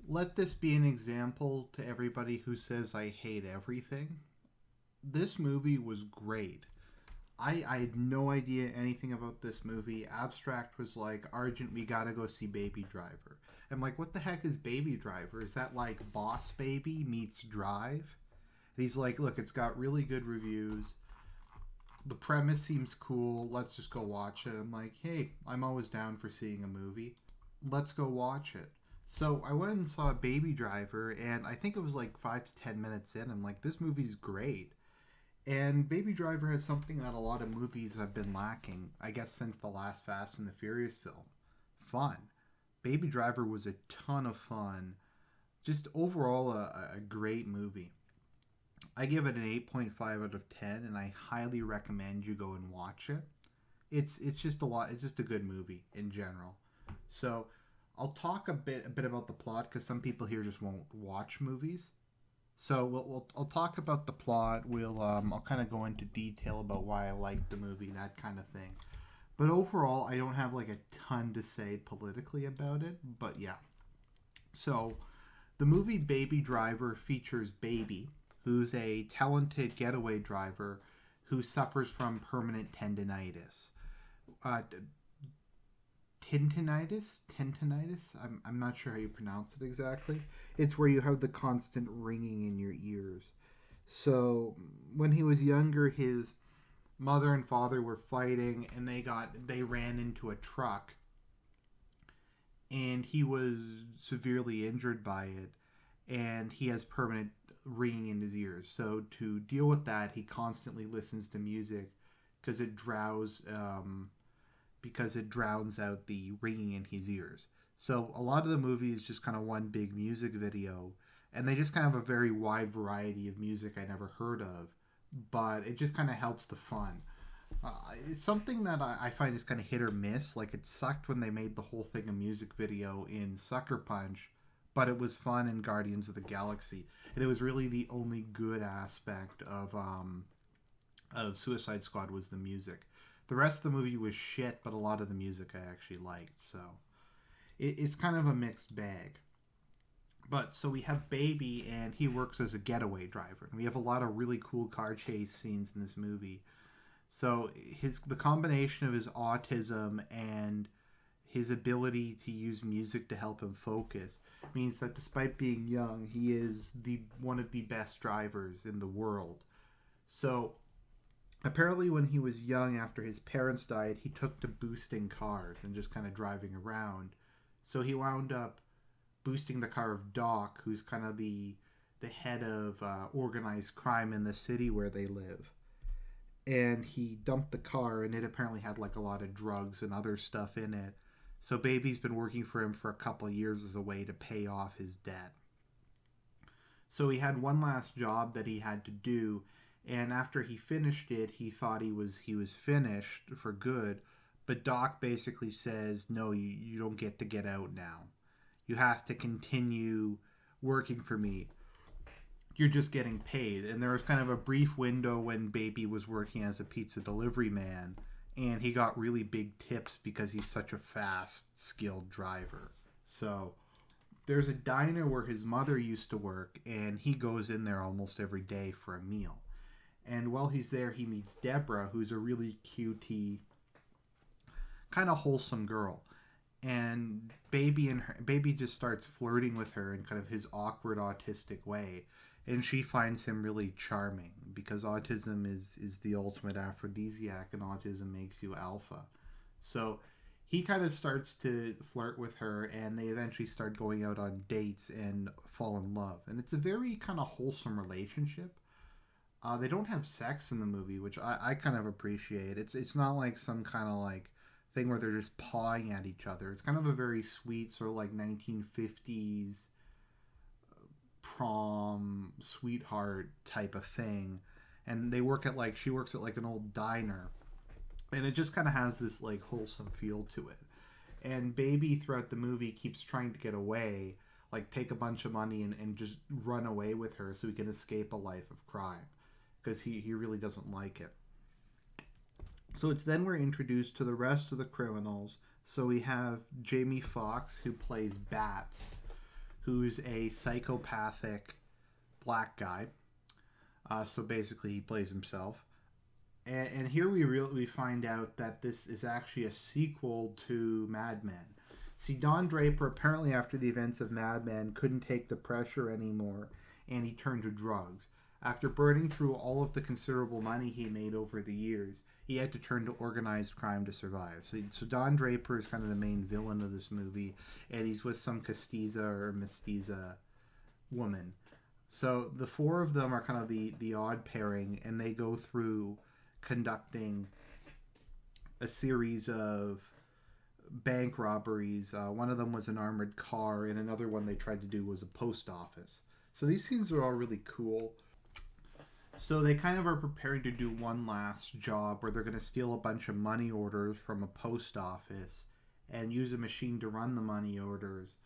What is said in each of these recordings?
Let this be an example to everybody who says I hate everything. This movie was great. I had no idea anything about this movie. Abstract was like, Argent, we gotta go see Baby Driver. I'm like, what the heck is Baby Driver? Is that like Boss Baby meets Drive? And he's like, look, it's got really good reviews. The premise seems cool. Let's just go watch it. I'm like, hey, I'm always down for seeing a movie. Let's go watch it. So I went and saw Baby Driver, and I think it was like 5 to 10 minutes in. I'm like, this movie's great. And Baby Driver has something that a lot of movies have been lacking, I guess, since the last Fast and the Furious film: fun. Baby Driver was a ton of fun. Just overall, a great movie. I give it an 8.5 out of 10, and I highly recommend you go and watch it. It's just a lot. It's just a good movie in general. So I'll talk a bit about the plot because some people here just won't watch movies. So I'll talk about the plot. I'll kind of go into detail about why I like the movie, that kind of thing. But overall, I don't have like a ton to say politically about it. But yeah, so the movie Baby Driver features Baby, who's a talented getaway driver who suffers from permanent tendinitis. Uh, Tendinitis. I'm not sure how you pronounce it exactly. It's where you have the constant ringing in your ears. So when he was younger, his mother and father were fighting, and they ran into a truck, and he was severely injured by it, and he has permanent ringing in his ears. So to deal with that, he constantly listens to music because it drowns out the ringing in his ears. So a lot of the movie is just kind of one big music video, and they just kind of have a very wide variety of music I never heard of, but it just kind of helps the fun. It's something that I find is kind of hit or miss. Like, it sucked when they made the whole thing a music video in Sucker Punch, but it was fun in Guardians of the Galaxy, and it was really the only good aspect of Suicide Squad was the music. The rest of the movie was shit, but a lot of the music I actually liked. So it's kind of a mixed bag. But so we have Baby, and he works as a getaway driver. And we have a lot of really cool car chase scenes in this movie. So the combination of his autism and his ability to use music to help him focus means that despite being young, he is the one of the best drivers in the world. So apparently when he was young after his parents died, he took to boosting cars and just kind of driving around. So he wound up boosting the car of Doc, who's kind of the head of organized crime in the city where they live. And he dumped the car, and it apparently had like a lot of drugs and other stuff in it. So Baby's been working for him for a couple of years as a way to pay off his debt. So he had one last job that he had to do, and after he finished it, he thought he was finished for good. But Doc basically says, no, you don't get out now. You have to continue working for me. You're just getting paid. And there was kind of a brief window when Baby was working as a pizza delivery man, and he got really big tips because he's such a fast, skilled driver. So there's a diner where his mother used to work, and he goes in there almost every day for a meal. And while he's there, he meets Deborah, who's a really cutie, kind of wholesome girl. And Baby just starts flirting with her in kind of his awkward autistic way, and she finds him really charming because autism is the ultimate aphrodisiac, and autism makes you alpha. So he kind of starts to flirt with her, and they eventually start going out on dates and fall in love. And it's a very kind of wholesome relationship. They don't have sex in the movie, which I kind of appreciate. It's not like some kind of like thing where they're just pawing at each other. It's kind of a very sweet sort of like 1950s prom sweetheart type of thing. And she works at like an old diner, and it just kind of has this like wholesome feel to it. And Baby throughout the movie keeps trying to get away, like take a bunch of money and just run away with her so he can escape a life of crime because he really doesn't like it. So it's then we're introduced to the rest of the criminals. So we have Jamie Foxx, who plays Bats, who's a psychopathic black guy. So basically, he plays himself. And here we find out that this is actually a sequel to Mad Men. See, Don Draper, apparently after the events of Mad Men, couldn't take the pressure anymore, and he turned to drugs. After burning through all of the considerable money he made over the years, he had to turn to organized crime to survive. So Don Draper is kind of the main villain of this movie, and he's with some castiza or mestiza woman. So the four of them are kind of the odd pairing, and they go through conducting a series of bank robberies. One of them was an armored car, and another one they tried to do was a post office. So these scenes are all really cool. So they kind of are preparing to do one last job where they're going to steal a bunch of money orders from a post office and use a machine to run the money orders.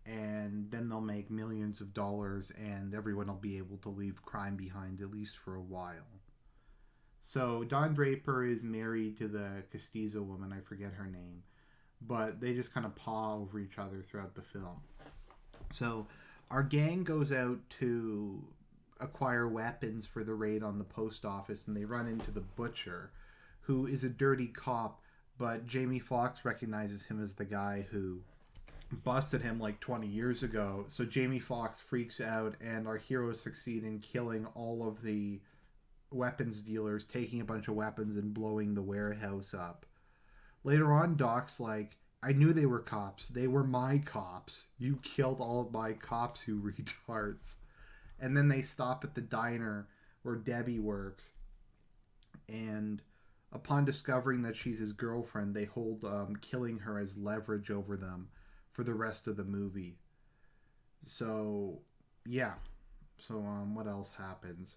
And then they'll make millions of dollars, and everyone will be able to leave crime behind, at least for a while. So Don Draper is married to the castiza woman, I forget her name, but they just kind of paw over each other throughout the film. So our gang goes out to acquire weapons for the raid on the post office, and they run into the butcher, who is a dirty cop, but Jamie Foxx recognizes him as the guy who busted him like 20 years ago. So Jamie Foxx freaks out, and our heroes succeed in killing all of the weapons dealers, taking a bunch of weapons and blowing the warehouse up. Later on, Doc's like, I knew they were cops. They were my cops. You killed all of my cops, you retards. And then they stop at the diner where Debbie works. And upon discovering that she's his girlfriend, they hold killing her as leverage over them for the rest of the movie. So, yeah. So, what else happens?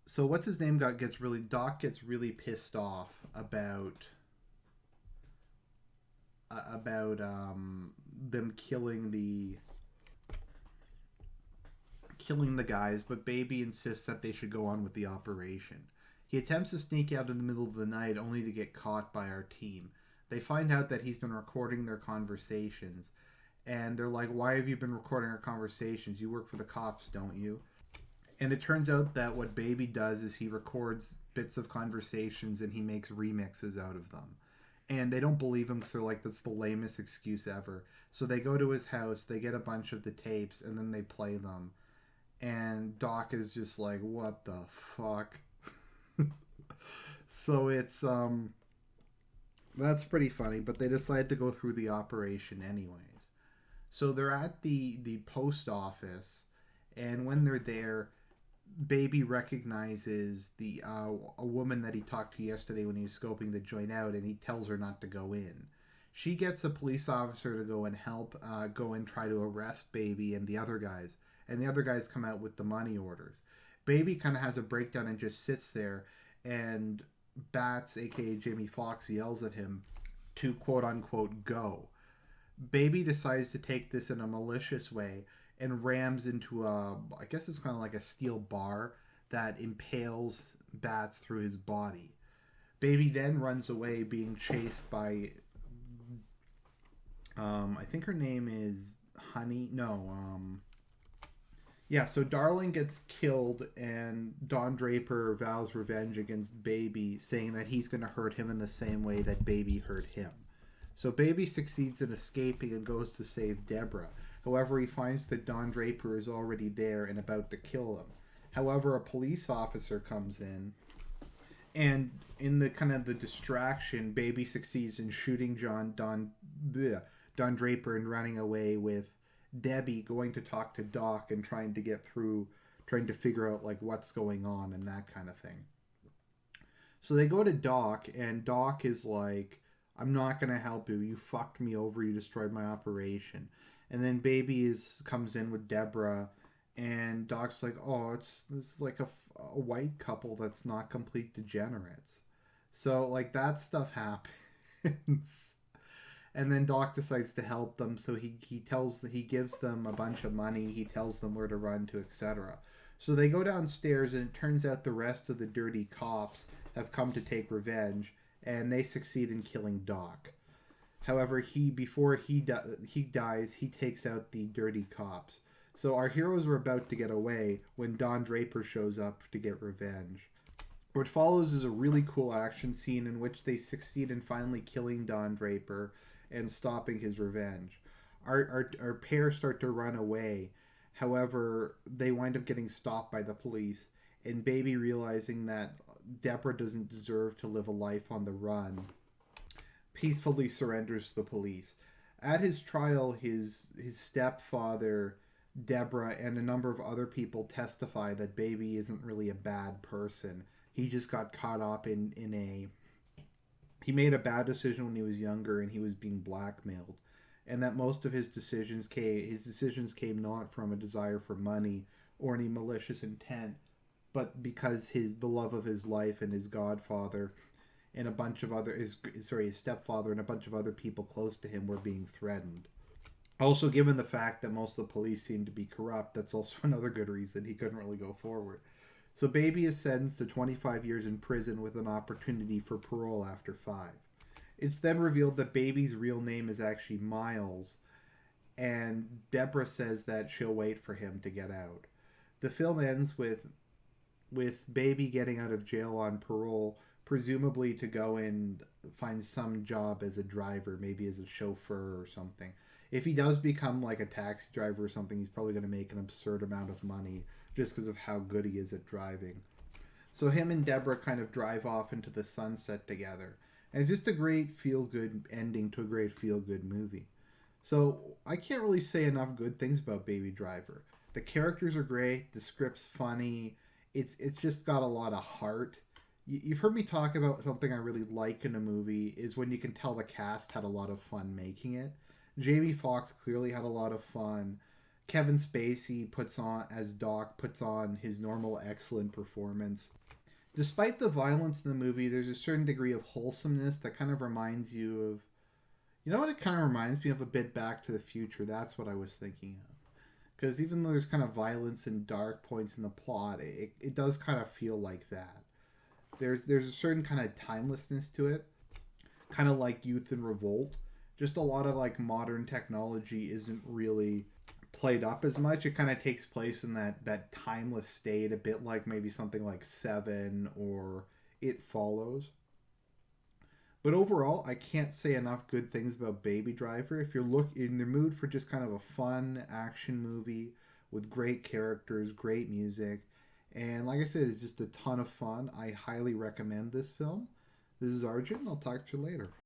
So, what's his name Doc gets really pissed off about them killing the guys, but Baby insists that they should go on with the operation. He attempts to sneak out in the middle of the night, only to get caught by our team. They find out that he's been recording their conversations, and they're like, why have you been recording our conversations? You work for the cops, don't you? And it turns out that what Baby does is he records bits of conversations and he makes remixes out of them. And they don't believe him because they're like, that's the lamest excuse ever. So they go to his house, they get a bunch of the tapes, and then they play them. And Doc is just like, what the fuck? So it's, that's pretty funny, but they decide to go through the operation anyways. So they're at the post office, and when they're there, Baby recognizes the a woman that he talked to yesterday when he was scoping the joint out, and he tells her not to go in. She gets a police officer to go and help go and try to arrest Baby and the other guys. And the other guys come out with the money orders. Baby kind of has a breakdown and just sits there, and Bats, aka Jamie Foxx, yells at him to quote unquote go. Baby decides to take this in a malicious way and rams into I guess it's kind of like a steel bar that impales Bats through his body. Baby then runs away, being chased by I think her name is Honey. No, yeah, so Darling gets killed, and Don Draper vows revenge against Baby, saying that he's going to hurt him in the same way that Baby hurt him. So Baby succeeds in escaping and goes to save Deborah. However, he finds that Don Draper is already there and about to kill him. However, a police officer comes in, and in the kind of the distraction, Baby succeeds in shooting Don Draper and running away with Debbie, going to talk to Doc and trying to figure out like what's going on and that kind of thing. So they go to Doc, and Doc is like, I'm not going to help you. You fucked me over. You destroyed my operation. And then Baby comes in with Deborah, and Doc's like, oh, this is like a white couple that's not complete degenerates. So like that stuff happens. And then Doc decides to help them, so he gives them a bunch of money, he tells them where to run to, etc. So they go downstairs, and it turns out the rest of the dirty cops have come to take revenge, and they succeed in killing Doc. However, he dies, he takes out the dirty cops. So our heroes were about to get away when Don Draper shows up to get revenge. What follows is a really cool action scene in which they succeed in finally killing Don Draper and stopping his revenge. Our pair start to run away. However, they wind up getting stopped by the police, and Baby, realizing that Deborah doesn't deserve to live a life on the run, peacefully surrenders to the police. At his trial, his stepfather, Deborah, and a number of other people testify that Baby isn't really a bad person. He just got caught up in a he made a bad decision when he was younger and he was being blackmailed, and that most of his decisions came not from a desire for money or any malicious intent, but because the love of his life and his godfather and a bunch of other his stepfather and a bunch of other people close to him were being threatened. Also, given the fact that most of the police seemed to be corrupt, that's also another good reason he couldn't really go forward. So Baby is sentenced to 25 years in prison with an opportunity for parole after 5. It's then revealed that Baby's real name is actually Miles, and Deborah says that she'll wait for him to get out. The film ends with Baby getting out of jail on parole, presumably to go and find some job as a driver, maybe as a chauffeur or something. If he does become like a taxi driver or something, he's probably going to make an absurd amount of money just because of how good he is at driving. So him and Deborah kind of drive off into the sunset together. And it's just a great feel good ending to a great feel good movie. So I can't really say enough good things about Baby Driver. The characters are great, the script's funny, it's just got a lot of heart. You've heard me talk about something I really like in a movie is when you can tell the cast had a lot of fun making it. Jamie Foxx clearly had a lot of fun. Kevin Spacey puts on his normal excellent performance. Despite the violence in the movie, there's a certain degree of wholesomeness that kind of reminds you of, you know what it kind of reminds me of, a bit Back to the Future. That's what I was thinking of. Because even though there's kind of violence and dark points in the plot, it does kind of feel like that. There's a certain kind of timelessness to it, kind of like Youth in Revolt. Just a lot of like modern technology isn't really played up as much. It kind of takes place in that timeless state, a bit like maybe something like Seven or It Follows. But overall, I can't say enough good things about Baby Driver. If you're in the mood for just kind of a fun action movie with great characters, great music, and like I said, it's just a ton of fun, I highly recommend this film. This is Argent, and I'll talk to you later.